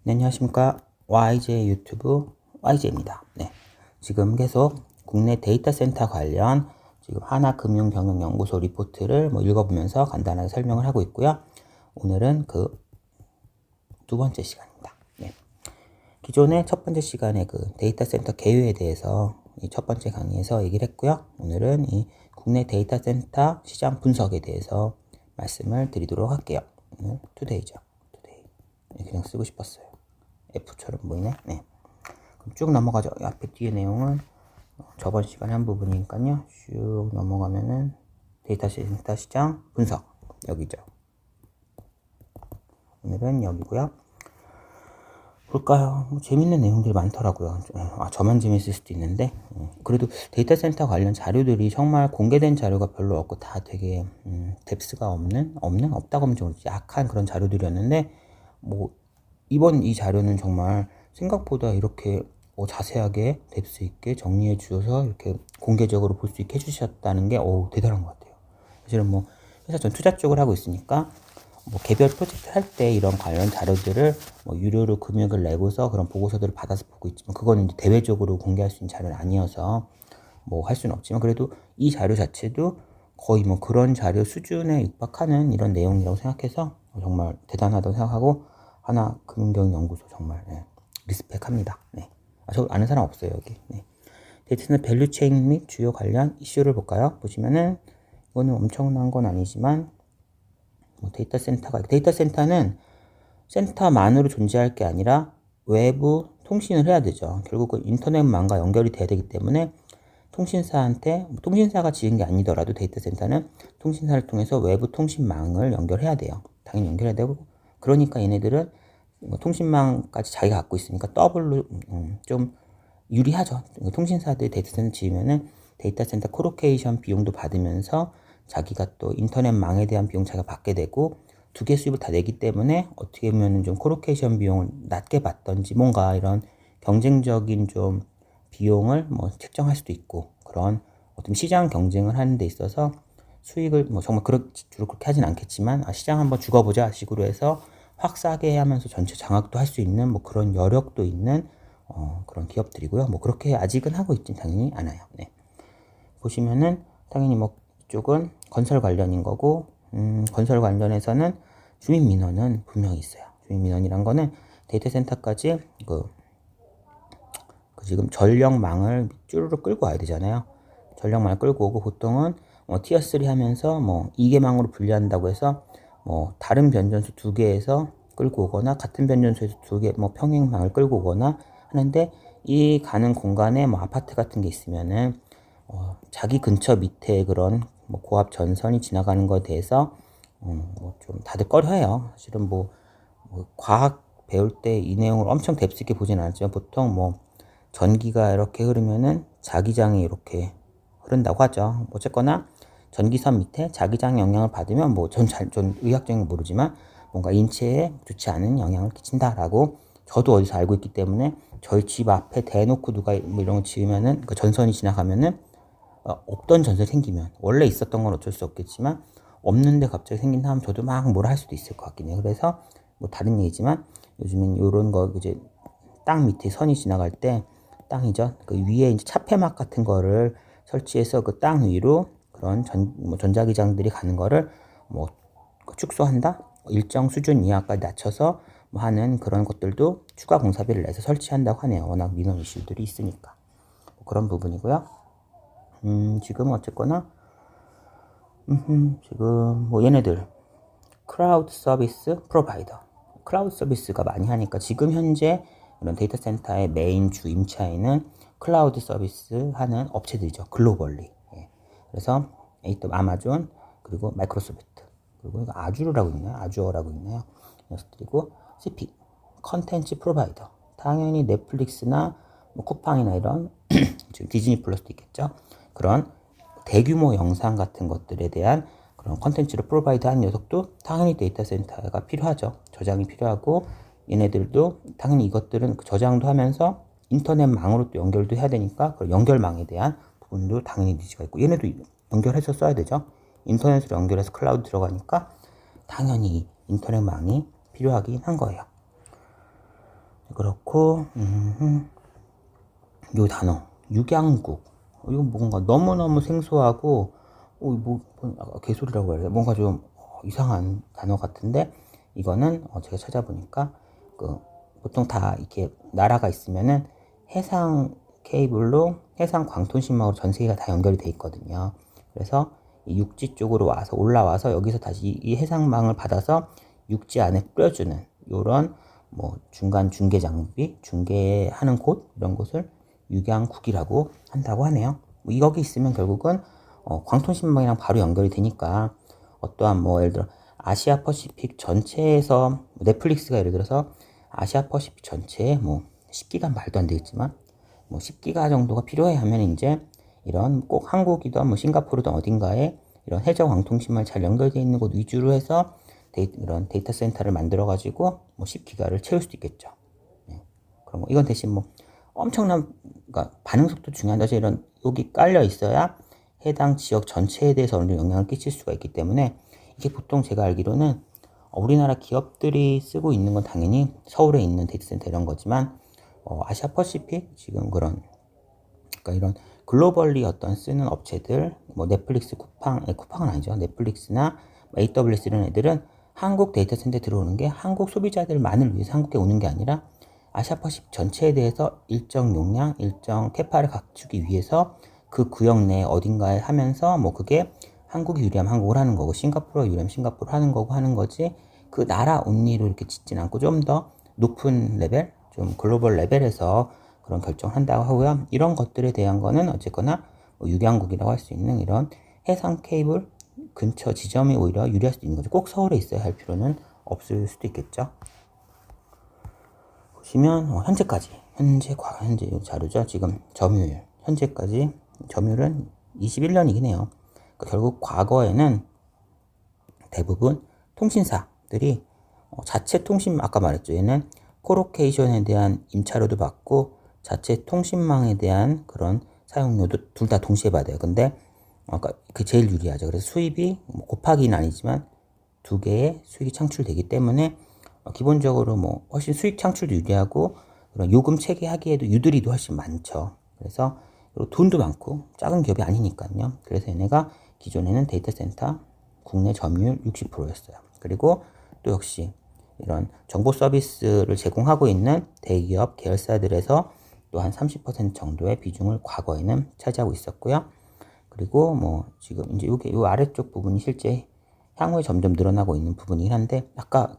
네, 안녕하십니까. YJ 유튜브 YJ입니다. 네, 지금 계속 국내 데이터 센터 관련 지금 하나금융경영연구소 리포트를 읽어보면서 간단하게 설명을 하고 있고요. 오늘은 그 두 번째 시간입니다. 네, 기존의 첫 번째 시간에 그 데이터 센터 개요에 대해서 이 첫 번째 강의에서 얘기를 했고요. 오늘은 이 국내 데이터 센터 시장 분석에 대해서 말씀을 드리도록 할게요. 오늘 투데이죠. 투데이. 그냥 쓰고 싶었어요. F처럼 보이네. 네. 그럼 쭉 넘어가죠. 앞에 뒤에 내용은 저번 시간에 한 부분이니까요. 쭉 넘어가면은 데이터 센터 시장 분석 여기죠. 오늘은 여기고요. 볼까요? 재밌는 내용들이 많더라고요. 저만 재밌을 수도 있는데 그래도 데이터 센터 관련 자료들이 정말 공개된 자료가 별로 없고 다 되게 뎁스가 없다고 하면 좀 약한 그런 자료들이었는데 뭐 이번 이 자료는 정말 생각보다 이렇게 자세하게 뎁스 있게 정리해 주셔서 이렇게 공개적으로 볼 수 있게 해주셨다는 게 대단한 것 같아요. 사실은 뭐 회사 전 투자 쪽을 하고 있으니까 뭐 개별 프로젝트 할 때 이런 관련 자료들을 뭐 유료로 금액을 내고서 그런 보고서들을 받아서 보고 있지만 그거는 이제 대외적으로 공개할 수 있는 자료는 아니어서 뭐 할 수는 없지만 그래도 이 자료 자체도 거의 뭐 그런 자료 수준에 육박하는 이런 내용이라고 생각해서 정말 대단하다고 생각하고 하나금융경영연구소 정말 리스펙합니다. 네. 저 아는 사람 없어요 여기. 네. 데이터센터 밸류체인 및 주요 관련 이슈를 볼까요? 보시면은 이거는 엄청난 건 아니지만 뭐 데이터 센터는 센터만으로 존재할 게 아니라 외부 통신을 해야 되죠. 결국은 인터넷망과 연결이 돼야 되기 때문에 통신사가 지은 게 아니더라도 데이터 센터는 통신사를 통해서 외부 통신망을 연결해야 돼요. 당연히 연결해야 되고 그러니까 얘네들은 통신망까지 자기가 갖고 있으니까 더블로 좀 유리하죠. 통신사들이 데이터 센터 지으면은 데이터 센터 코로케이션 비용도 받으면서 자기가 또 인터넷망에 대한 비용 자기가 받게 되고 두 개 수입을 다 내기 때문에 어떻게 보면 좀 코로케이션 비용을 낮게 받던지 뭔가 이런 경쟁적인 좀 비용을 뭐 책정할 수도 있고 그런 어떤 시장 경쟁을 하는 데 있어서 수익을 뭐 정말 주로 그렇게 하진 않겠지만 시장 한번 죽어보자 식으로 해서 확 싸게 하면서 전체 장악도 할 수 있는 뭐 그런 여력도 있는 그런 기업들이고요. 뭐 그렇게 아직은 하고 있진 당연히 않아요. 네. 보시면은 당연히 뭐 이쪽은 건설 관련인 거고 건설 관련해서는 주민 민원은 분명히 있어요. 주민 민원이란 거는 데이터 센터까지 지금 전력망을 쭈르륵 끌고 와야 되잖아요. 전력망을 끌고 오고 보통은 티어 3 하면서 뭐 2개망으로 분리한다고 해서 뭐 다른 변전소 2개에서 끌고 오거나 같은 변전소에서 2개 뭐 평행망을 끌고 오거나 하는데 이 가는 공간에 뭐 아파트 같은 게 있으면은 자기 근처 밑에 그런 뭐 고압 전선이 지나가는 것에 대해서 뭐 좀 다들 꺼려해요. 사실은 뭐 과학 배울 때 이 내용을 엄청 뎁스 있게 보진 않았지만 보통 뭐 전기가 이렇게 흐르면은 자기장이 이렇게 흐른다고 하죠. 어쨌거나 전기선 밑에 자기장 영향을 받으면 뭐 전 의학적인 건 모르지만 뭔가 인체에 좋지 않은 영향을 끼친다라고 저도 어디서 알고 있기 때문에 저희 집 앞에 대놓고 누가 뭐 이런 거 지으면은 그 전선이 지나가면은 없던 전선이 생기면 원래 있었던 건 어쩔 수 없겠지만 없는데 갑자기 생긴다 하면 저도 막 뭐라 할 수도 있을 것 같긴 해요. 그래서 뭐 다른 얘기지만 요즘엔 요런 거 이제 땅 밑에 선이 지나갈 때 땅이죠. 그 위에 이제 차폐막 같은 거를 설치해서 그 땅 위로 그런 전자기장들이 가는 거를 뭐 축소한다? 일정 수준 이하까지 낮춰서 뭐 하는 그런 것들도 추가 공사비를 내서 설치한다고 하네요. 워낙 민원 이슈들이 있으니까. 뭐 그런 부분이고요. 지금 어쨌거나 지금 뭐 얘네들 클라우드 서비스 프로바이더 클라우드 서비스가 많이 하니까 지금 현재 이런 데이터 센터의 메인 주 임차인은 클라우드 서비스 하는 업체들이죠. 글로벌리. 그래서 아마존 그리고 마이크로소프트 그리고 이거 아주어라고 있나요? 그리고 CP 컨텐츠 프로바이더 당연히 넷플릭스나 뭐 쿠팡이나 이런 지금 디즈니 플러스도 있겠죠. 그런 대규모 영상 같은 것들에 대한 그런 컨텐츠를 프로바이드 하는 녀석도 당연히 데이터 센터가 필요하죠. 저장이 필요하고 얘네들도 당연히 이것들은 저장도 하면서 인터넷망으로 또 연결도 해야 되니까 그 연결망에 대한 부분도 당연히 니즈가 있고 얘네도 연결해서 써야 되죠. 인터넷으로 연결해서 클라우드 들어가니까 당연히 인터넷망이 필요하긴 한 거예요. 그렇고, 요 단어, 육양국. 이거 뭔가 너무너무 생소하고, 개소리라고 해야 돼. 뭔가 좀 이상한 단어 같은데, 이거는 제가 찾아보니까, 보통 다 이렇게 나라가 있으면은 해상 케이블로, 해상 광통신망으로 전 세계가 다 연결이 돼 있거든요. 그래서 이 육지 쪽으로 와서, 올라와서 여기서 다시 이 해상망을 받아서 육지 안에 뿌려주는, 요런 중간 중계 장비, 중계하는 곳, 이런 곳을 육양국이라고 한다고 하네요. 여기 있으면 결국은 광통신망이랑 바로 연결이 되니까 어떠한 예를 들어 아시아 퍼시픽 전체에서 넷플릭스가 예를 들어서 아시아 퍼시픽 전체에 10기가 말도 안 되겠지만 10기가 정도가 필요해 하면 이제 이런 꼭 한국이든 싱가포르든 어딘가에 이런 해저 광통신망이 잘 연결되어 있는 곳 위주로 해서 이런 데이터 센터를 만들어 가지고 10기가를 채울 수도 있겠죠. 네. 그런 거. 이건 대신 엄청난, 그러니까 반응 속도 중요한데 이런 여기 깔려 있어야 해당 지역 전체에 대해서 어느 정도 영향을 끼칠 수가 있기 때문에 이게 보통 제가 알기로는 우리나라 기업들이 쓰고 있는 건 당연히 서울에 있는 데이터 센터 이런 거지만 아시아 퍼시픽 지금 그러니까 이런 글로벌리 어떤 쓰는 업체들 넷플릭스 쿠팡은 아니죠. 넷플릭스나 AWS 이런 애들은 한국 데이터 센터에 들어오는 게 한국 소비자들만을 위해서 한국에 오는 게 아니라 아시아 퍼시픽 전체에 대해서 일정 용량, 일정 캐파를 갖추기 위해서 그 구역 내 어딘가에 하면서 그게 한국이 유리하면 한국을 하는 거고 싱가포르가 유리하면 싱가포르를 하는 거고 하는 거지 그 나라 온리로 이렇게 짓진 않고 좀 더 높은 레벨, 좀 글로벌 레벨에서 그런 결정을 한다고 하고요. 이런 것들에 대한 거는 어쨌거나 육양국이라고 할 수 있는 이런 해상 케이블 근처 지점이 오히려 유리할 수도 있는 거죠. 꼭 서울에 있어야 할 필요는 없을 수도 있겠죠. 보시면 현재 자료죠. 지금 점유율 현재까지 점유율은 21년이긴 해요. 그러니까 결국 과거에는 대부분 통신사들이 자체 통신 아까 말했죠. 얘는 코로케이션에 대한 임차료도 받고 자체 통신망에 대한 그런 사용료도 둘 다 동시에 받아요. 근데 아까 그 제일 유리하죠. 그래서 수입이 곱하기는 아니지만 두 개의 수익이 창출되기 때문에 기본적으로 훨씬 수익 창출도 유리하고 그런 요금 체계하기에도 유도리도 훨씬 많죠. 그래서 돈도 많고 작은 기업이 아니니까요. 그래서 얘네가 기존에는 데이터 센터 국내 점유율 60%였어요. 그리고 또 역시 이런 정보 서비스를 제공하고 있는 대기업 계열사들에서 또 한 30% 정도의 비중을 과거에는 차지하고 있었고요. 그리고 지금 이제 요 아래쪽 부분이 실제 향후에 점점 늘어나고 있는 부분이긴 한데 아까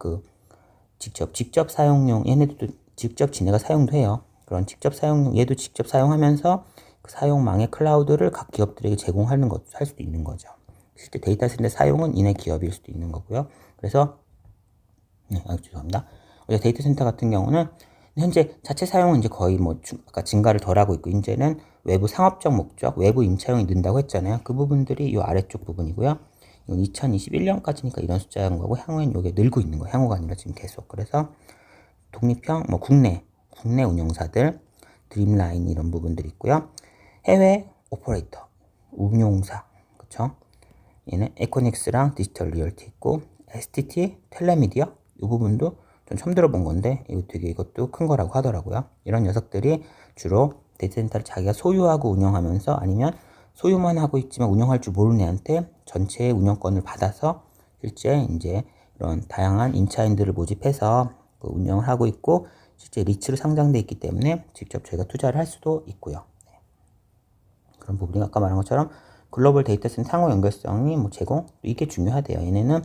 직접 사용용 얘네들도 직접 지네가 사용도 해요. 그런 직접 사용용 얘도 직접 사용하면서 그 사용망의 클라우드를 각 기업들에게 제공하는 것도 할 수도 있는 거죠. 실제 데이터 센터 사용은 이내 기업일 수도 있는 거고요. 그래서 죄송합니다. 데이터 센터 같은 경우는 현재 자체 사용은 이제 거의 아까 증가를 덜 하고 있고 이제는 외부 상업적 목적, 외부 임차용이 는다고 했잖아요. 그 부분들이 이 아래쪽 부분이고요. 이건 2021년까지니까 이런 숫자인 거고 향후엔 이게 늘고 있는 거예요. 향후가 아니라 지금 계속. 그래서 독립형 국내 운영사들, 드림라인 이런 부분들이 있고요. 해외 오퍼레이터, 운용사, 그쵸? 얘는 에코닉스랑 디지털 리얼티 있고 STT, 텔레미디어 이 부분도 좀 처음 들어본 건데 이것도 큰 거라고 하더라고요. 이런 녀석들이 주로 데이터 센터를 자기가 소유하고 운영하면서 아니면 소유만 하고 있지만 운영할 줄 모르는 애한테 전체의 운영권을 받아서 실제 이제 이런 다양한 임차인들을 모집해서 운영을 하고 있고 실제 리츠로 상장돼 있기 때문에 직접 저희가 투자를 할 수도 있고요. 그런 부분이 아까 말한 것처럼 글로벌 데이터 센터 상호 연결성이 제공 이게 중요하대요. 얘네는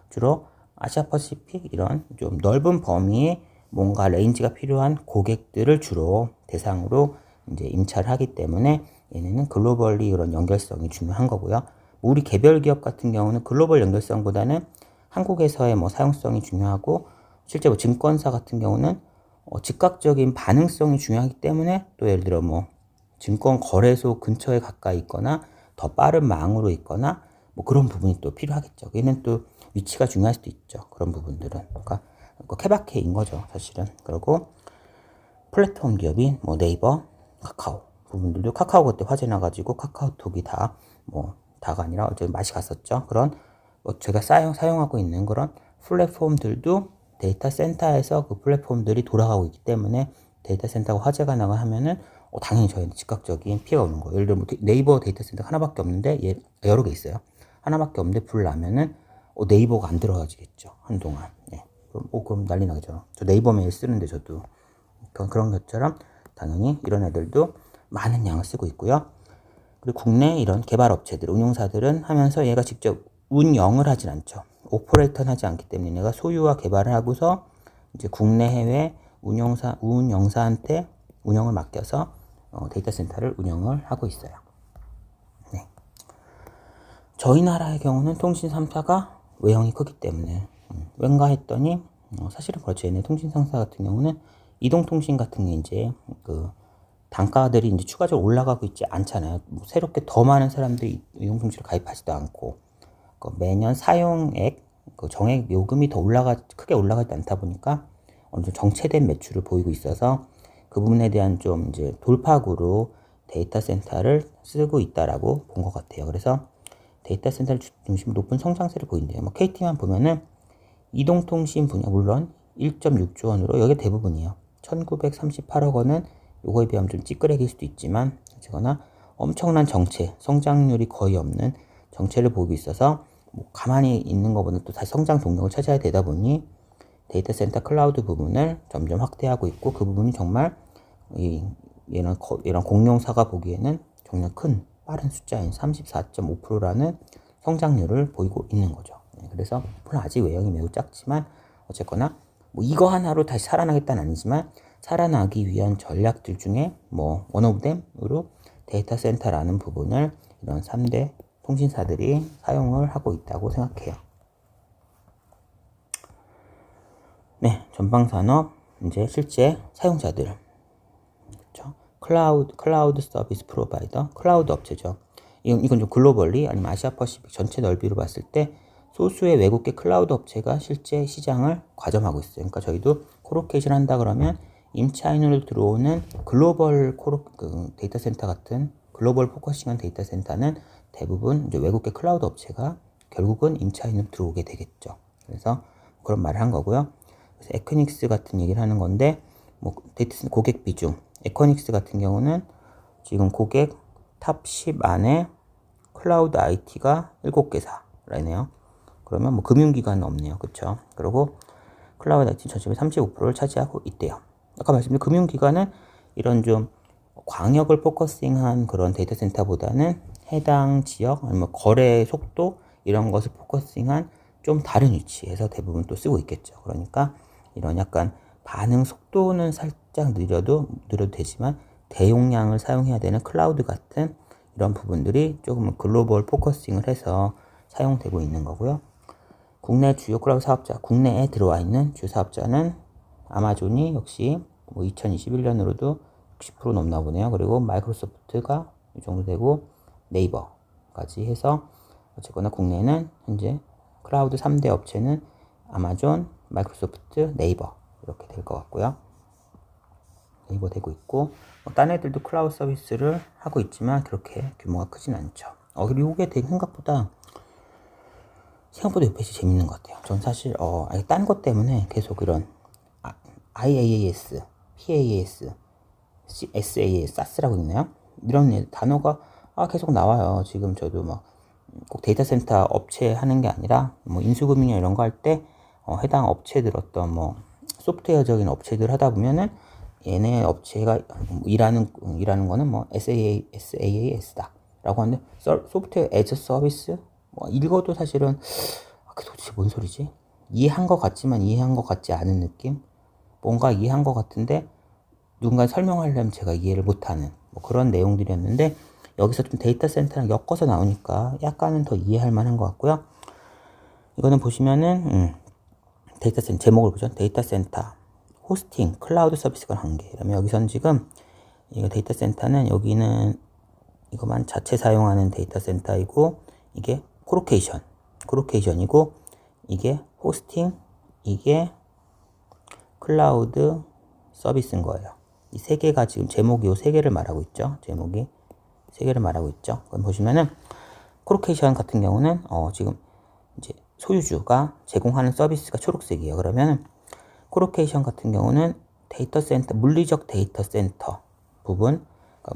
주로 아시아 퍼시픽 이런 좀 넓은 범위의 뭔가 레인지가 필요한 고객들을 주로 대상으로 이제 임차를 하기 때문에 얘네는 글로벌리 이런 연결성이 중요한 거고요. 우리 개별 기업 같은 경우는 글로벌 연결성보다는 한국에서의 사용성이 중요하고 실제 증권사 같은 경우는 즉각적인 반응성이 중요하기 때문에 또 예를 들어 증권 거래소 근처에 가까이 있거나 더 빠른 망으로 있거나 그런 부분이 또 필요하겠죠. 얘는 또 위치가 중요할 수도 있죠. 그런 부분들은. 그러니까 케바케인 거죠, 사실은. 그리고 플랫폼 기업인 네이버, 카카오 부분들도 카카오 그때 화재 나가지고 카카오톡이 다가 아니라 어차피 맛이 갔었죠. 그런 제가 사용하고 있는 그런 플랫폼들도 데이터 센터에서 그 플랫폼들이 돌아가고 있기 때문에 데이터 센터가 화재가 나고 하면은 당연히 저희는 즉각적인 피해가 오는 거예요. 예를 들어 뭐 네이버 데이터 센터가 하나밖에 없는데 여러 개 있어요. 하나밖에 없는데 불 나면은 네이버가 안 들어가지겠죠. 한동안. 예. 그럼 난리 나겠죠. 저 네이버 메일 쓰는데 저도 그런 것처럼 당연히 이런 애들도 많은 양을 쓰고 있고요. 그리고 국내 이런 개발 업체들, 운용사들은 하면서 얘가 직접 운영을 하진 않죠. 오퍼레이터는 하지 않기 때문에 얘가 소유와 개발을 하고서 이제 국내 해외 운영사한테 운영을 맡겨서 데이터 센터를 운영을 하고 있어요. 네. 저희 나라의 경우는 통신 3사가 외형이 크기 때문에 왠가 했더니 사실은 그렇죠. 얘네 통신 3사 같은 경우는 이동통신 같은 게 이제 그 단가들이 이제 추가적으로 올라가고 있지 않잖아요. 뭐 새롭게 더 많은 사람들이 이동통신을 가입하지도 않고 매년 사용액, 정액 요금이 더 크게 올라가지 않다 보니까 어느 정도 정체된 매출을 보이고 있어서 그 부분에 대한 좀 이제 돌파구로 데이터 센터를 쓰고 있다라고 본 것 같아요. 그래서 데이터 센터를 중심으로 높은 성장세를 보인대요. 뭐 KT만 보면은 이동통신 분야 물론 1.6조 원으로 여기 대부분이에요. 1938억 원은 요거에 비하면 좀 찌끄레기일 수도 있지만 어쨌거나 엄청난 정체, 성장률이 거의 없는 정체를 보이고 있어서 뭐 가만히 있는 것보다 또 다시 성장 동력을 찾아야 되다 보니 데이터 센터 클라우드 부분을 점점 확대하고 있고 그 부분이 정말 이런 공룡사가 보기에는 정말 큰 빠른 숫자인 34.5%라는 성장률을 보이고 있는 거죠. 그래서 물론 아직 외형이 매우 작지만 어쨌거나 뭐 이거 하나로 다시 살아나겠다는 아니지만 살아나기 위한 전략들 중에 뭐 원 오브 댐으로 데이터 센터라는 부분을 이런 3대 통신사들이 사용을 하고 있다고 생각해요. 네, 전방산업 이제 실제 사용자들, 그렇죠? 클라우드 서비스 프로바이더, 클라우드 업체죠. 이건 좀 글로벌리 아니면 아시아 퍼시픽 전체 넓이로 봤을 때 소수의 외국계 클라우드 업체가 실제 시장을 과점하고 있어요. 그러니까 저희도 코로케이션 한다 그러면 임차인으로 들어오는 글로벌 데이터 센터 같은 글로벌 포커싱한 데이터 센터는 대부분 이제 외국계 클라우드 업체가 결국은 임차인으로 들어오게 되겠죠. 그래서 그런 말을 한 거고요. 그래서 에코닉스 같은 얘기를 하는 건데 뭐 데이터 센터 고객 비중, 에코닉스 같은 경우는 지금 고객 탑 10 안에 클라우드 IT가 7개사라네요. 그러면 뭐 금융기관은 없네요. 그쵸? 그리고 클라우드 IT 전체의 35%를 차지하고 있대요. 아까 말씀드린 금융기관은 이런 좀 광역을 포커싱한 그런 데이터 센터보다는 해당 지역 아니면 거래 속도 이런 것을 포커싱한 좀 다른 위치에서 대부분 또 쓰고 있겠죠. 그러니까 이런 약간 반응 속도는 살짝 느려도 되지만 대용량을 사용해야 되는 클라우드 같은 이런 부분들이 조금 글로벌 포커싱을 해서 사용되고 있는 거고요. 국내 주요 클라우드 사업자, 국내에 들어와 있는 주요 사업자는 아마존이 역시 뭐 2021년으로도 60% 넘나 보네요. 그리고 마이크로소프트가 이 정도 되고 네이버까지 해서 어쨌거나 국내는 현재 클라우드 3대 업체는 아마존, 마이크로소프트, 네이버 이렇게 될 것 같고요. 네이버 되고 있고 딴 애들도 클라우드 서비스를 하고 있지만 그렇게 규모가 크진 않죠. 그리고 이게 되게 생각보다 웹페이지 재밌는 것 같아요. 전 사실 딴 것 때문에 계속 이런 IaaS, PaaS, SaaS, SaaS라고 있나요? 이런 단어가 계속 나와요. 지금 저도 막 꼭 데이터 센터 업체 하는 게 아니라 뭐 인수금융이나 이런 거 할 때 해당 업체들 어떤 뭐 소프트웨어적인 업체들 하다 보면은 얘네 업체가 일하는 거는 뭐 SaaS다 라고 하는데 소프트웨어 애즈 서비스 뭐 읽어도 사실은 그 도대체 뭔 소리지? 이해한 것 같지만 이해한 것 같지 않은 느낌? 뭔가 이해한 것 같은데 누군가 설명하려면 제가 이해를 못하는 뭐 그런 내용들이었는데 여기서 좀 데이터 센터랑 엮어서 나오니까 약간은 더 이해할 만한 것 같고요. 이거는 보시면은 데이터 센터 제목을 보죠. 데이터 센터 호스팅 클라우드 서비스가 관계. 그러면 여기서는 지금 이거 데이터 센터는 여기는 이거만 자체 사용하는 데이터 센터이고 이게 코로케이션이고 이게 호스팅 이게 클라우드 서비스인 거예요. 이 세 개가 지금 제목이 요 세 개를 말하고 있죠. 제목이 세 개를 말하고 있죠. 그럼 보시면은 코로케이션 같은 경우는 지금 이제 소유주가 제공하는 서비스가 초록색이에요. 그러면 코로케이션 같은 경우는 데이터 센터, 물리적 데이터 센터 부분,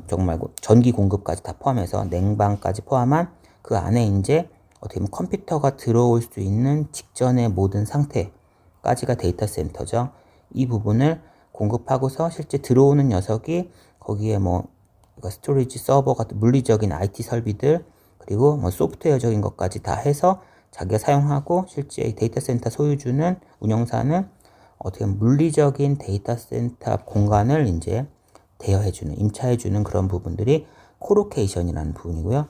정말 전기 공급까지 다 포함해서 냉방까지 포함한 그 안에 이제 어떻게 보면 컴퓨터가 들어올 수 있는 직전의 모든 상태까지가 데이터 센터죠. 이 부분을 공급하고서 실제 들어오는 녀석이 거기에 뭐 스토리지, 서버 같은 물리적인 IT 설비들, 그리고 뭐 소프트웨어적인 것까지 다 해서 자기가 사용하고, 실제 데이터 센터 소유주는, 운영사는 어떻게 보면 물리적인 데이터 센터 공간을 이제 대여해주는, 임차해주는 그런 부분들이 코로케이션이라는 부분이고요.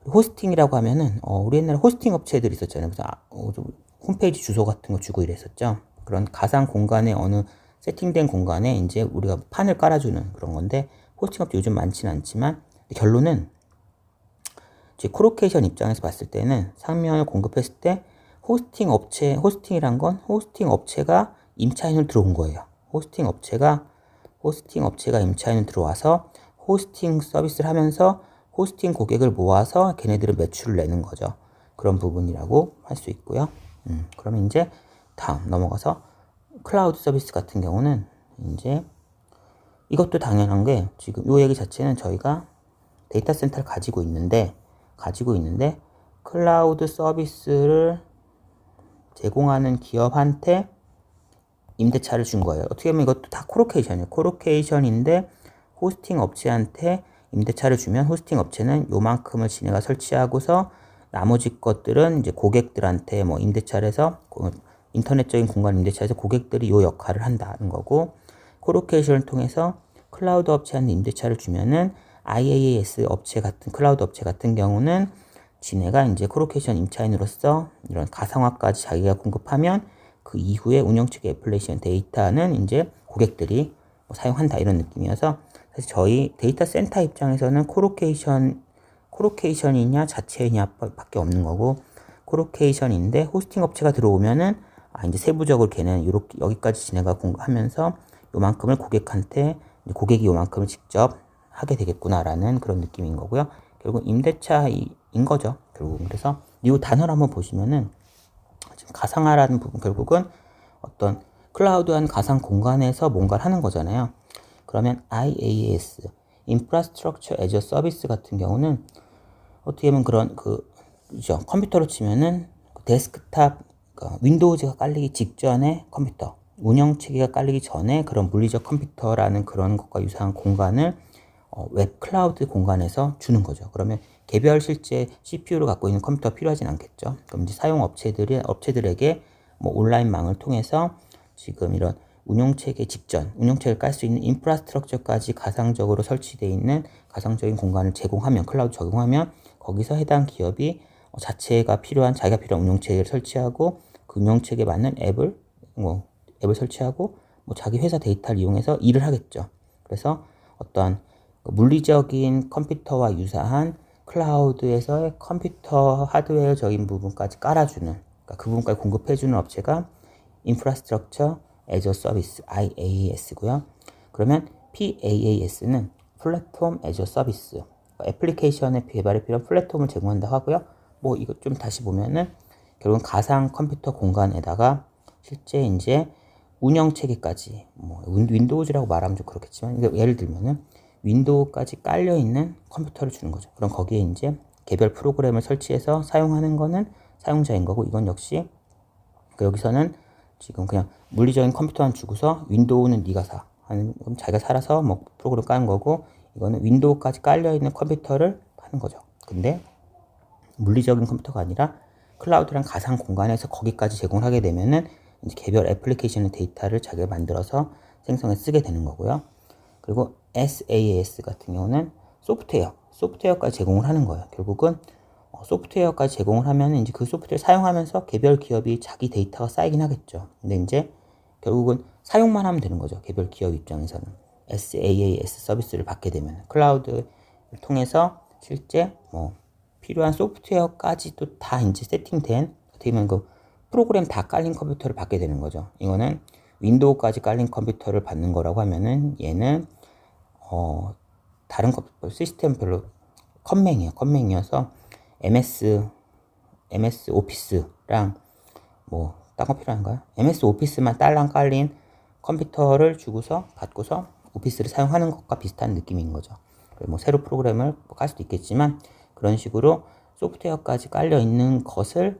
호스팅이라고 하면은 우리 옛날에 호스팅 업체들이 있었잖아요. 그래서 홈페이지 주소 같은 거 주고 이랬었죠. 그런 가상 공간에 어느 세팅된 공간에 이제 우리가 판을 깔아주는 그런 건데, 호스팅 업체 요즘 많지는 않지만, 결론은 코로케이션 입장에서 봤을 때는 상면을 공급했을 때 호스팅이란 건 호스팅 업체가 임차인으로 들어온 거예요. 호스팅 업체가 임차인으로 들어와서 호스팅 서비스를 하면서 호스팅 고객을 모아서 걔네들은 매출을 내는 거죠. 그런 부분이라고 할 수 있고요. 그러면 이제 다음 넘어가서 클라우드 서비스 같은 경우는 이제 이것도 당연한 게, 지금 이 얘기 자체는 저희가 데이터 센터를 가지고 있는데 클라우드 서비스를 제공하는 기업한테 임대차를 준 거예요. 어떻게 보면 이것도 다 코로케이션이에요. 코로케이션인데 호스팅 업체한테 임대차를 주면 호스팅 업체는 요만큼을 지네가 설치하고서 나머지 것들은 이제 고객들한테 뭐 임대차를 해서 인터넷적인 공간 임대차에서 고객들이 요 역할을 한다는 거고, 코로케이션을 통해서 클라우드 업체한테 임대차를 주면은 IaaS 업체 같은, 클라우드 업체 같은 경우는 지네가 이제 코로케이션 임차인으로서 이런 가상화까지 자기가 공급하면 그 이후에 운영측의 애플리케이션 데이터는 이제 고객들이 사용한다, 이런 느낌이어서, 사실 저희 데이터 센터 입장에서는 코로케이션이냐 자체이냐 밖에 없는 거고, 코로케이션인데 호스팅 업체가 들어오면은 이제 세부적으로 걔는 요렇게 여기까지 지네가 공급하면서 요만큼을 고객한테, 고객이 요만큼을 직접 하게 되겠구나라는 그런 느낌인 거고요. 결국 임대차인 거죠, 결국. 그래서 이 단어를 한번 보시면은 지금 가상화라는 부분, 결국은 어떤 클라우드한 가상 공간에서 뭔가를 하는 거잖아요. 그러면 IaaS, Infrastructure as a Service 같은 경우는 어떻게 보면 그런 그죠, 컴퓨터로 치면은 데스크탑, 그러니까 윈도우즈가 깔리기 직전의 컴퓨터, 운영체계가 깔리기 전에 그런 물리적 컴퓨터라는 그런 것과 유사한 공간을 웹 클라우드 공간에서 주는 거죠. 그러면 개별 실제 CPU를 갖고 있는 컴퓨터가 필요하진 않겠죠. 그럼 이제 사용 업체들에게 뭐 온라인망을 통해서 지금 이런 운영체계 직전, 운영체계를 깔 수 있는 인프라스트럭처까지 가상적으로 설치되어 있는 가상적인 공간을 제공하면, 클라우드 적용하면 거기서 해당 기업이 자기가 필요한 운영체계를 설치하고, 그 운영체계에 맞는 앱을 설치하고 자기 회사 데이터를 이용해서 일을 하겠죠. 그래서 어떠한 물리적인 컴퓨터와 유사한 클라우드에서의 컴퓨터 하드웨어적인 부분까지 깔아주는, 그러니까 그 부분까지 공급해주는 업체가 Infrastructure as a Service, IaaS고요. 그러면 PaaS는 Platform as a Service, 애플리케이션의 개발에 필요한 플랫폼을 제공한다고 하고요. 뭐 이거 좀 다시 보면은 결국은 가상 컴퓨터 공간에다가 실제 이제 운영 체계까지, 뭐 윈도우즈라고 말하면 좀 그렇겠지만, 예를 들면은 윈도우까지 깔려 있는 컴퓨터를 주는 거죠. 그럼 거기에 이제 개별 프로그램을 설치해서 사용하는 거는 사용자인 거고, 이건 역시 여기서는 지금 그냥 물리적인 컴퓨터만 주고서 윈도우는 네가 사 하는, 그럼 자기가 살아서 뭐 프로그램 까는 거고, 이거는 윈도우까지 깔려 있는 컴퓨터를 하는 거죠. 근데 물리적인 컴퓨터가 아니라 클라우드랑 가상 공간에서 거기까지 제공하게 되면은 이제 개별 애플리케이션의 데이터를 자기가 만들어서 생성해 쓰게 되는 거고요. 그리고 SaaS 같은 경우는 소프트웨어까지 제공을 하는 거예요. 결국은 소프트웨어까지 제공을 하면 이제 그 소프트웨어 사용하면서 개별 기업이 자기 데이터가 쌓이긴 하겠죠. 근데 이제 결국은 사용만 하면 되는 거죠. 개별 기업 입장에서는 SaaS 서비스를 받게 되면 클라우드를 통해서 실제 뭐 필요한 소프트웨어까지도 다 이제 세팅된, 어떻게 보면 그 프로그램 다 깔린 컴퓨터를 받게 되는 거죠. 이거는 윈도우까지 깔린 컴퓨터를 받는 거라고 하면은 얘는 다른 시스템별로 컴맹이어서 MS 오피스랑 뭐 딴 거 필요한가요? MS 오피스만 딸랑 깔린 컴퓨터를 주고서 받고서 오피스를 사용하는 것과 비슷한 느낌인 거죠. 뭐 새로 프로그램을 깔 수도 있겠지만 그런 식으로 소프트웨어까지 깔려 있는 것을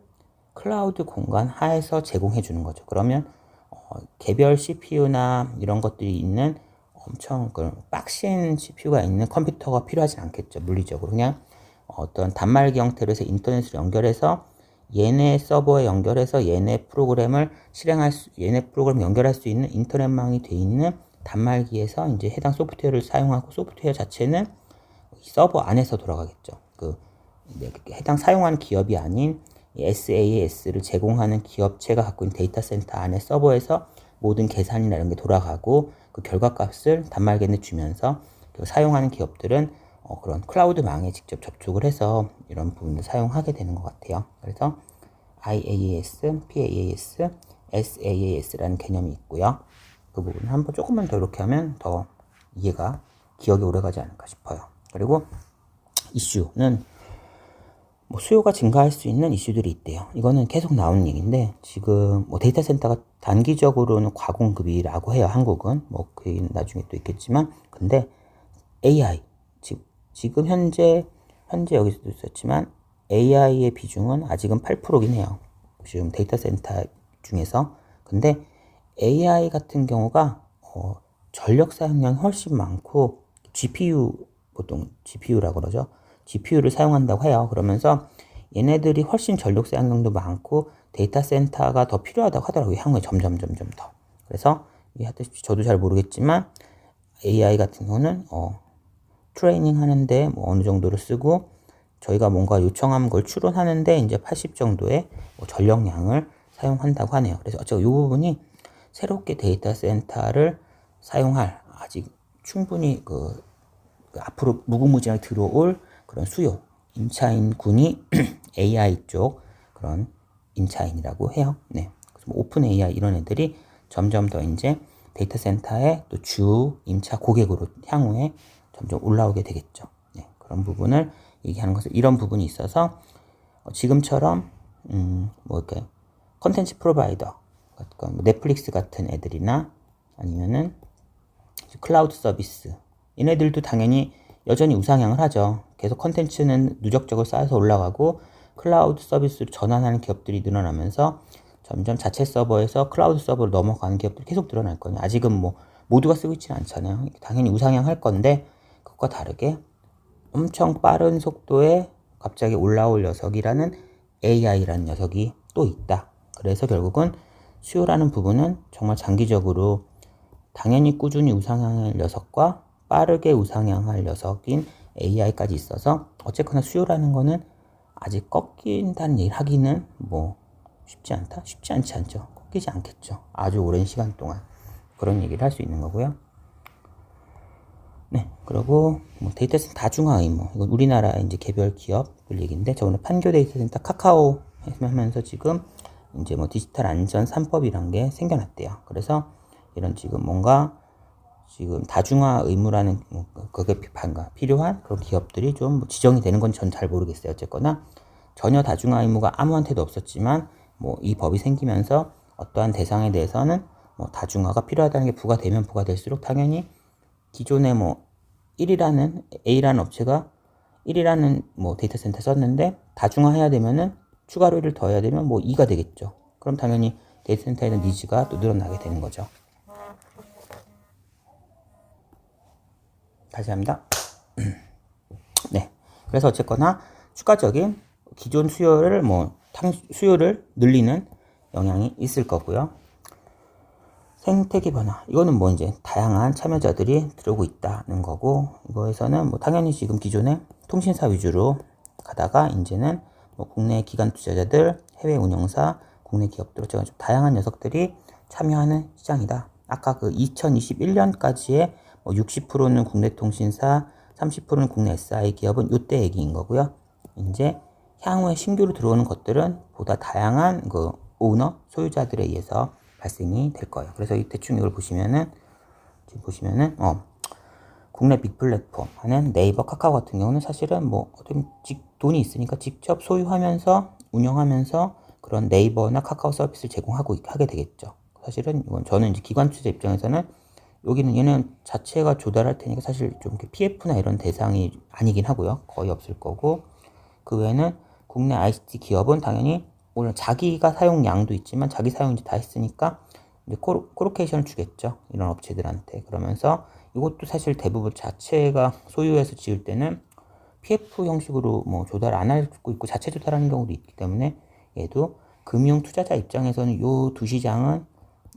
클라우드 공간 하에서 제공해 주는 거죠. 그러면 개별 CPU나 이런 것들이 있는 엄청 빡신 CPU가 있는 컴퓨터가 필요하진 않겠죠. 물리적으로 그냥 어떤 단말기 형태로 해서 인터넷으로 연결해서 얘네 서버에 연결해서 얘네 프로그램을 얘네 프로그램 연결할 수 있는 인터넷망이 돼 있는 단말기에서 이제 해당 소프트웨어를 사용하고 소프트웨어 자체는 서버 안에서 돌아가겠죠. 해당 사용하는 기업이 아닌 SaaS를 제공하는 기업체가 갖고 있는 데이터 센터 안에 서버에서 모든 계산이나 이런 게 돌아가고 그 결과값을 단말기에 주면서 사용하는 기업들은 그런 클라우드망에 직접 접촉을 해서 이런 부분을 사용하게 되는 것 같아요. 그래서 IaaS, PaaS, SaaS라는 개념이 있고요. 그 부분을 한번 조금만 더 이렇게 하면 더 이해가 기억이 오래가지 않을까 싶어요. 그리고 이슈는 뭐 수요가 증가할 수 있는 이슈들이 있대요. 이거는 계속 나오는 얘기인데 지금 뭐 데이터 센터가 단기적으로는 과공급이라고 해요. 한국은 뭐 그 얘기는 나중에 또 있겠지만 근데 AI 지금 현재 여기서도 있었지만 AI의 비중은 아직은 8%긴 해요. 지금 데이터 센터 중에서 근데 AI 같은 경우가 전력 사용량이 훨씬 많고 GPU 보통 GPU라고 그러죠. GPU를 사용한다고 해요. 그러면서 얘네들이 훨씬 전력 사용량도 많고 데이터 센터가 더 필요하다고 하더라고요. 향후에 점점 더. 그래서 저도 잘 모르겠지만 AI 같은 경우는 트레이닝 하는데 뭐 어느 정도를 쓰고 저희가 뭔가 요청한 걸 추론하는데 이제 80 정도의 전력량을 사용한다고 하네요. 그래서 어차피 이 부분이 새롭게 데이터 센터를 사용할 아직 충분히 앞으로 무궁무진하게 들어올 그런 수요, 임차인군이 AI 쪽 그런 임차인이라고 해요. 네. 그래서 뭐 오픈 AI 이런 애들이 점점 더 이제 데이터 센터의 또 주 임차 고객으로 향후에 점점 올라오게 되겠죠. 네. 그런 부분을 얘기하는 것은 이런 부분이 있어서 지금처럼 뭐 이렇게 컨텐츠 프로바이더, 그러니까 뭐 넷플릭스 같은 애들이나 아니면은 클라우드 서비스 얘네들도 당연히 여전히 우상향을 하죠. 계속 컨텐츠는 누적적으로 쌓여서 올라가고 클라우드 서비스로 전환하는 기업들이 늘어나면서 점점 자체 서버에서 클라우드 서버로 넘어가는 기업들이 계속 늘어날 거예요. 아직은 뭐 모두가 쓰고 있지는 않잖아요. 당연히 우상향할 건데 그것과 다르게 엄청 빠른 속도에 갑자기 올라올 녀석이라는 AI라는 녀석이 또 있다. 그래서 결국은 수요라는 부분은 정말 장기적으로 당연히 꾸준히 우상향할 녀석과 빠르게 우상향할 녀석인 AI까지 있어서 어쨌거나 수요라는 거는 아직 꺾인다는 얘기를 하기는 뭐 쉽지 않다? 쉽지 않지 않죠. 꺾이지 않겠죠. 아주 오랜 시간 동안 그런 얘기를 할 수 있는 거고요. 네, 그리고 뭐 데이터 센터 다중화 의무 이건 우리나라 이제 개별 기업들 얘기인데 저번에 판교 데이터 센터 카카오 하면서 지금 이제 뭐 디지털 안전 3법이란 게 생겨났대요. 그래서 이런 지금 뭔가 지금 다중화 의무라는 그게 필요한 그런 기업들이 좀 지정이 되는 건 전 잘 모르겠어요. 어쨌거나 전혀 다중화 의무가 아무한테도 없었지만 뭐 이 법이 생기면서 어떠한 대상에 대해서는 뭐 다중화가 필요하다는 게 부과되면 부과될수록 당연히 기존에 뭐 1이라는 A라는 업체가 1이라는 뭐 데이터 센터 썼는데 다중화해야 되면은 추가로 1을 더해야 되면 뭐 2가 되겠죠. 그럼 당연히 데이터 센터에 대한 니즈가 또 늘어나게 되는 거죠. 다시 합니다. 네. 그래서 어쨌거나 추가적인 기존 수요를 수요를 늘리는 영향이 있을 거고요. 생태계 변화. 이거는 뭐 이제 다양한 참여자들이 들어오고 있다는 거고, 이거에서는 뭐 당연히 지금 기존에 통신사 위주로 가다가 이제는 뭐 국내 기관 투자자들, 해외 운영사, 국내 기업들, 좀 다양한 녀석들이 참여하는 시장이다. 아까 그 2021년까지의 뭐 60%는 국내 통신사, 30%는 국내 SI 기업은 이때 얘기인 거고요. 이제 향후에 신규로 들어오는 것들은 보다 다양한 그 오너, 소유자들에 의해서 발생이 될 거예요. 그래서 대충 이걸 보시면은, 지금 보시면은, 국내 빅 플랫폼 하는 네이버, 카카오 같은 경우는 사실은 뭐, 돈이 있으니까 직접 소유하면서, 운영하면서 그런 네이버나 카카오 서비스를 하게 되겠죠. 사실은 이건 저는 이제 기관 투자 입장에서는 여기는 얘는 자체가 조달할 테니까 사실 좀 PF나 이런 대상이 아니긴 하고요. 거의 없을 거고, 그 외에는 국내 ICT 기업은 당연히 물론 자기가 사용량도 있지만 자기 사용인지 다 했으니까 이제 코로케이션을 주겠죠. 이런 업체들한테. 그러면서 이것도 사실 대부분 자체가 소유해서 지을 때는 PF 형식으로 뭐 조달 안 하고 있고 자체 조달하는 경우도 있기 때문에 얘도 금융 투자자 입장에서는 요 두 시장은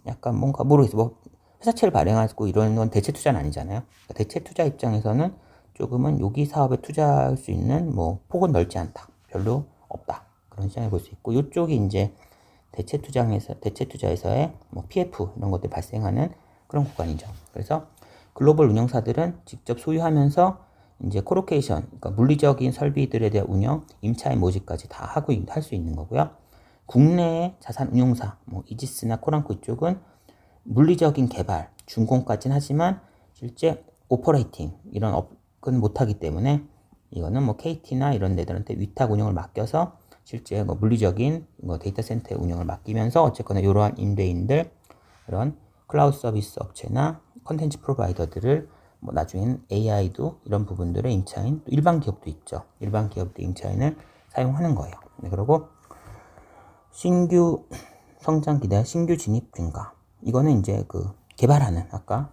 약간 뭔가 모르겠어. 뭐 회사채를 발행하고 이런 건 대체 투자는 아니잖아요. 그러니까 대체 투자 입장에서는 조금은 여기 사업에 투자할 수 있는 뭐 폭은 넓지 않다. 별로 없다. 그런 시장을 볼 수 있고 이쪽이 이제 대체 투자에서의 뭐 PF 이런 것들 발생하는 그런 구간이죠. 그래서 글로벌 운영사들은 직접 소유하면서 이제 코로케이션, 그러니까 물리적인 설비들에 대한 운영, 임차인 모집까지 다 하고 할 수 있는 거고요. 국내의 자산 운용사, 뭐 이지스나 코랑코 이쪽은 물리적인 개발, 준공까지는 하지만 실제 오퍼레이팅 이런 업은 못하기 때문에 이거는 뭐 KT나 이런 데들한테 위탁 운영을 맡겨서 실제 뭐 물리적인 뭐 데이터 센터의 운영을 맡기면서 어쨌거나 이러한 임대인들, 이런 클라우드 서비스 업체나 컨텐츠 프로바이더들을 뭐 나중에는 AI도 이런 부분들의 임차인, 또 일반 기업도 있죠. 일반 기업도 임차인을 사용하는 거예요. 네, 그리고 신규 성장 기대, 신규 진입 증가. 이거는 이제 그 개발하는 아까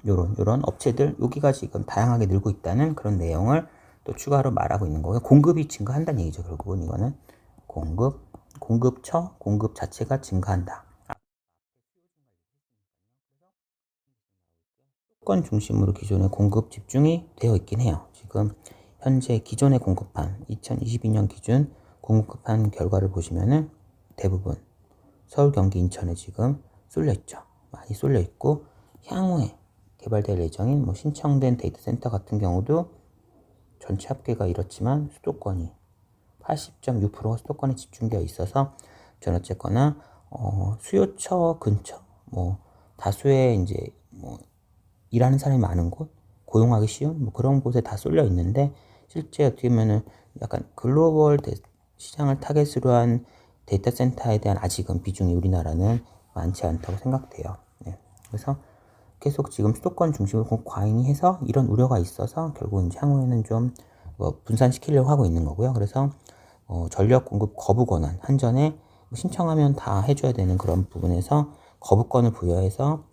요런 업체들 여기가 지금 다양하게 늘고 있다는 그런 내용을 또 추가로 말하고 있는 거고요. 공급이 증가한다는 얘기죠. 결국은 이거는 공급 자체가 증가한다. 수도권 중심으로 기존의 공급 집중이 되어 있긴 해요. 지금 현재 기존의 공급한 2022년 기준 공급한 결과를 보시면은 대부분 서울, 경기, 인천에 지금 쏠려 있죠. 많이 쏠려 있고 향후에 개발될 예정인 뭐 신청된 데이터 센터 같은 경우도 전체 합계가 이렇지만 수도권이 80.6%가 수도권에 집중되어 있어서 저는 어쨌거나 수요처 근처 뭐 다수의 이제 뭐 일하는 사람이 많은 곳, 고용하기 쉬운 뭐 그런 곳에 다 쏠려 있는데 실제 어떻게 보면은 약간 글로벌 시장을 타겟으로 한 데이터 센터에 대한 아직은 비중이 우리나라는 많지 않다고 생각돼요. 네. 그래서 계속 지금 수도권 중심으로 과잉이 해서 이런 우려가 있어서 결국 이제 향후에는 좀 뭐 분산시키려고 하고 있는 거고요. 그래서 전력 공급 거부 권한 한전에 신청하면 다 해줘야 되는 그런 부분에서 거부권을 부여해서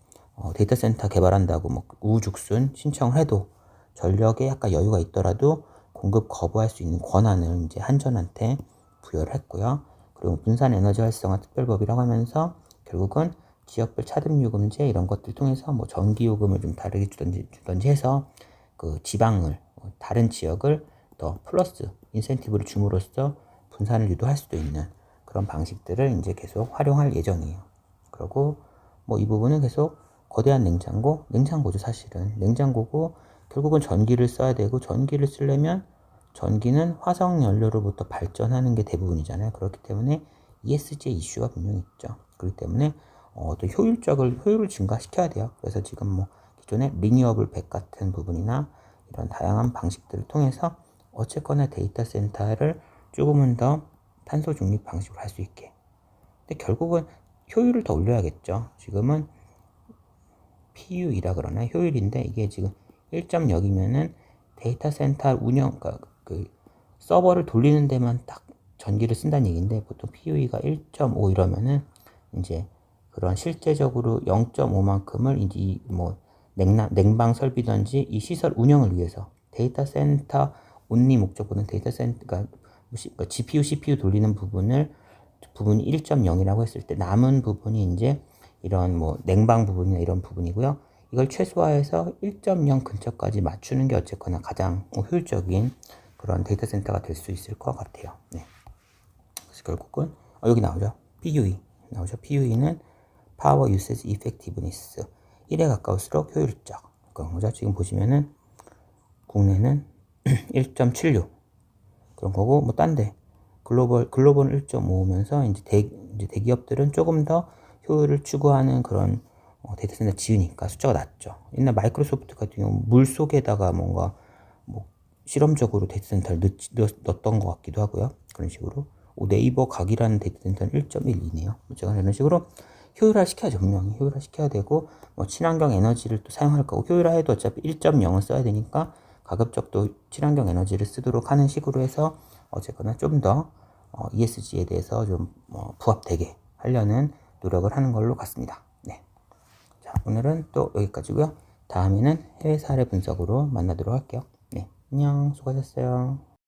데이터 센터 개발한다고 뭐 우후죽순 신청을 해도 전력에 약간 여유가 있더라도 공급 거부할 수 있는 권한을 이제 한전한테 부여를 했고요. 그리고 분산 에너지 활성화 특별법이라고 하면서 결국은 지역별 차등 요금제 이런 것들 통해서 뭐 전기 요금을 좀 다르게 주던지 해서 그 지방을 다른 지역을 더 플러스 인센티브를 줌으로써 분산을 유도할 수도 있는 그런 방식들을 이제 계속 활용할 예정이에요. 그리고 뭐 이 부분은 계속 거대한 냉장고죠 사실은. 냉장고고 결국은 전기를 써야 되고 전기를 쓰려면 전기는 화석 연료로부터 발전하는 게 대부분이잖아요. 그렇기 때문에 ESG 이슈가 분명히 있죠. 그렇기 때문에 또 효율을 증가시켜야 돼요. 그래서 지금 뭐 기존의 리니어블 백 같은 부분이나 이런 다양한 방식들을 통해서 어쨌거나 데이터 센터를 조금은 더 탄소 중립 방식으로 할 수 있게. 근데 결국은 효율을 더 올려야겠죠. 지금은 PUE라 그러나 효율인데 이게 지금 1.0이면은 데이터 센터 운영, 그러니까 그 서버를 돌리는 데만 딱 전기를 쓴다는 얘기인데 보통 PUE가 1.5 이러면은 이제 그런 실제적으로 0.5만큼을 이제 뭐 냉방 설비든지 이 시설 운영을 위해서 데이터 센터 온리 목적보다는 데이터 센터, 그러니까 GPU, CPU 돌리는 부분이 1.0이라고 했을 때 남은 부분이 이제 이런 뭐 냉방 부분이나 이런 부분이고요. 이걸 최소화해서 1.0 근처까지 맞추는 게 어쨌거나 가장 효율적인 그런 데이터 센터가 될 수 있을 것 같아요. 네. 그래서 결국은 여기 나오죠. PUE 나오죠. PUE는 Power Usage Effectiveness 1에 가까울수록 효율적 그런 거죠. 지금 보시면은 국내는 1.76 그런 거고 뭐 딴데 글로벌은 1.5면서 이제 대기업들은 조금 더 효율을 추구하는 그런 데이터 센터 지으니까 숫자가 낮죠. 옛날 마이크로소프트 같은 경우 물 속에다가 뭔가 뭐 실험적으로 데이터 센터를 넣었던 것 같기도 하고요. 그런 식으로 네이버 각이라는 데이터 센터는 1.12네요. 제가 이런 식으로 효율화 시켜야죠. 분명히 효율화 시켜야 되고, 뭐 친환경 에너지를 또 사용할 거고, 효율화해도 어차피 1.0을 써야 되니까 가급적 또 친환경 에너지를 쓰도록 하는 식으로 해서 어쨌거나 좀 더 ESG에 대해서 좀 부합되게 하려는 노력을 하는 걸로 같습니다. 네. 자, 오늘은 또 여기까지고요. 다음에는 해외 사례 분석으로 만나도록 할게요. 네, 안녕, 수고하셨어요.